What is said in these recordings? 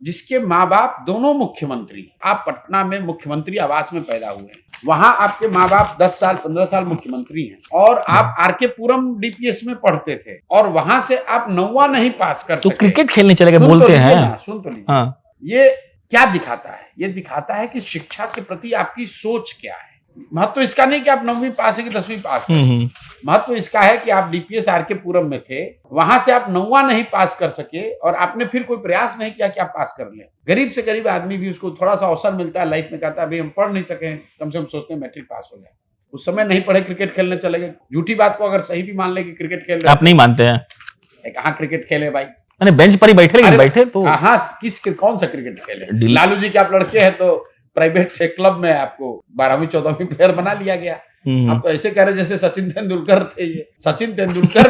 जिसके माँ बाप दोनों मुख्यमंत्री, आप पटना में मुख्यमंत्री आवास में पैदा हुए हैं, वहां आपके माँ बाप 10 साल 15 साल मुख्यमंत्री हैं, और आप आरके पुरम डीपीएस में पढ़ते थे, और वहां से आप 9वां नहीं पास कर तो सके। क्रिकेट खेलने चले गए बोलते हैं। सुन तो लीजिए, हाँ। ये क्या दिखाता है? ये दिखाता है कि शिक्षा के प्रति आपकी सोच क्या है। महत्व इसका नहीं कि आप 9वीं पास है कि 10वीं पास है, महत्व इसका है कि आप डीपीएस आरके पुरम में थे, वहां से आप 9वां नहीं पास कर सके, और आपने फिर कोई प्रयास नहीं किया कि आप पास कर लें। गरीब से गरीब आदमी भी उसको थोड़ा सा अवसर मिलता है लाइफ में, कहता है अभी हम पढ़ नहीं सके, कम से कम सोचते हैं मैट्रिक पास हो जाए। उस समय नहीं पढ़े, क्रिकेट खेलने चले गए। झूठी बात को अगर सही भी मान ले कि क्रिकेट खेल रहे, आप नहीं मानते हैं? कहाँ क्रिकेट खेले भाई, मैंने बेंच पर ही बैठे, लेकिन बैठे तो हाँ, कौन सा क्रिकेट खेले? लालू जी के आप लड़के हैं तो प्राइवेट क्लब में आपको 12वीं 14वीं प्लेयर बना लिया गया। आप तो ऐसे कह रहे जैसे सचिन तेंदुलकर थे। ये सचिन तेंदुलकर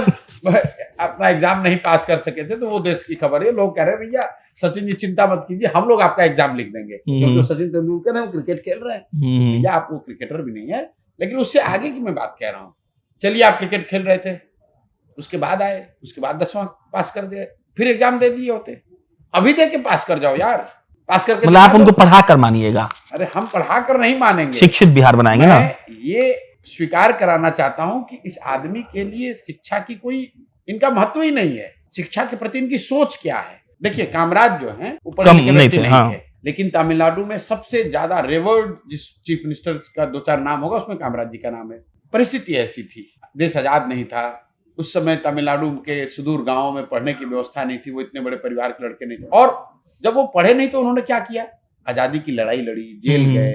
अपना एग्जाम नहीं पास कर सके थे, तो वो देश की खबर है। लोग कह रहे हैं भैया सचिन जी चिंता मत कीजिए, हम लोग आपका एग्जाम लिख देंगे, क्योंकि सचिन तेंदुलकर है, वो क्रिकेट खेल रहे हैं। भैया आप वो क्रिकेटर भी नहीं है, लेकिन उससे आगे की मैं बात कह रहा हूँ। चलिए आप क्रिकेट खेल रहे थे, उसके बाद आए, उसके बाद 10वां पास कर दिए, फिर एग्जाम दे दिए होते, अभी दे के पास कर जाओ यार, पास करके। मतलब आप उनको पढ़ा कर मानिएगा? अरे हम पढ़ा कर नहीं मानेंगे, शिक्षित बिहार बनाएंगे ना। ये स्वीकार कराना चाहता हूं कि इस आदमी के लिए शिक्षा की कोई इनका महत्व ही नहीं है। शिक्षा के प्रति इनकी सोच क्या है? देखिए कामराज जो हैं वो पढ़े लिखे व्यक्ति नहीं थे, लेकिन तमिलनाडु में सबसे ज्यादा रेवर्ड जिस चीफ मिनिस्टर का 2-4 नाम होगा उसमें कामराज जी का नाम है। परिस्थिति ऐसी थी, देश आजाद नहीं था उस समय, तमिलनाडु के सुदूर गांवों में पढ़ने की व्यवस्था नहीं थी, वो इतने बड़े परिवार के लड़के नहीं थे, और जब वो पढ़े नहीं तो उन्होंने क्या किया? आजादी की लड़ाई लड़ी, जेल गए,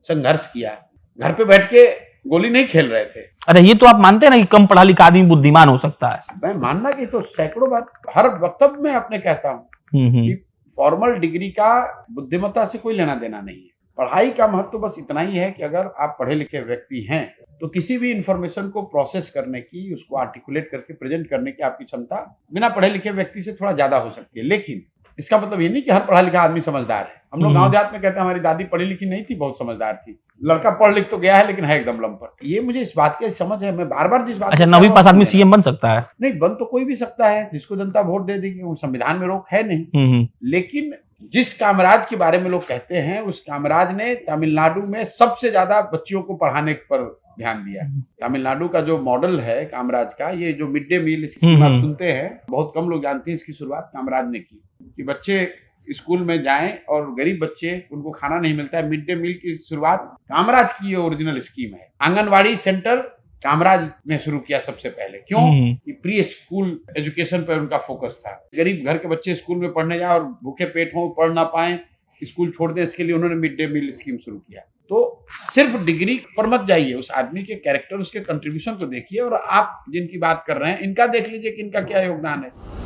संघर्ष किया, घर पे बैठ के गोली नहीं खेल रहे थे। अरे ये तो आप मानते हैं ना कि कम पढ़ा लिखा आदमी बुद्धिमान हो सकता है? मैं मानना कि तो सैकड़ों बार हर वक्तव्य में अपने कहता हूँ कि फॉर्मल डिग्री का बुद्धिमत्ता से कोई लेना देना नहीं है। पढ़ाई का महत्व बस इतना ही है कि अगर आप पढ़े लिखे व्यक्ति हैं तो किसी भी इंफॉर्मेशन को प्रोसेस करने की, उसको आर्टिकुलेट करके प्रेजेंट करने की आपकी क्षमता बिना पढ़े लिखे व्यक्ति से थोड़ा ज्यादा हो सकती है। लेकिन इसका मतलब ये नहीं कि हर पढ़ा लिखा आदमी समझदार है। हम लोग गांव देहात में कहते हैं हमारी दादी पढ़ी लिखी नहीं थी, बहुत समझदार थी, लड़का पढ़ लिख तो गया है लेकिन है एकदम लंपट। ये मुझे इस बात की समझ है, मैं बार बार जिस बात। अच्छा, 9वीं पास आदमी सीएम बन सकता है? नहीं, बन तो कोई भी सकता है जिसको जनता वोट दे देगी, वो संविधान में रोक है नहीं। लेकिन जिस कामराज के बारे में लोग कहते हैं, उस कामराज ने तमिलनाडु में सबसे ज्यादा बच्चियों को पढ़ाने पर ध्यान दिया। तमिलनाडु का जो मॉडल है कामराज का, ये जो मिड डे मील स्कीम आप सुनते हैं, बहुत कम लोग जानते हैं इसकी शुरुआत कामराज ने की, कि बच्चे स्कूल में जाएं और गरीब बच्चे उनको खाना नहीं मिलता है, मिड डे मील की शुरुआत कामराज की ओरिजिनल स्कीम है। आंगनवाड़ी सेंटर कामराज ने शुरू किया सबसे पहले। क्यों? कि प्री स्कूल एजुकेशन पर उनका फोकस था। गरीब घर के बच्चे स्कूल में पढ़ने जाए और भूखे पेट हों, पढ़ ना पाएं, स्कूल छोड़ दें, इसके लिए उन्होंने मिड डे मील स्कीम शुरू किया। तो सिर्फ डिग्री पर मत जाइए, उस आदमी के कैरेक्टर, उसके कंट्रीब्यूशन को देखिए, और आप जिनकी बात कर रहे हैं इनका देख लीजिए कि इनका क्या योगदान है।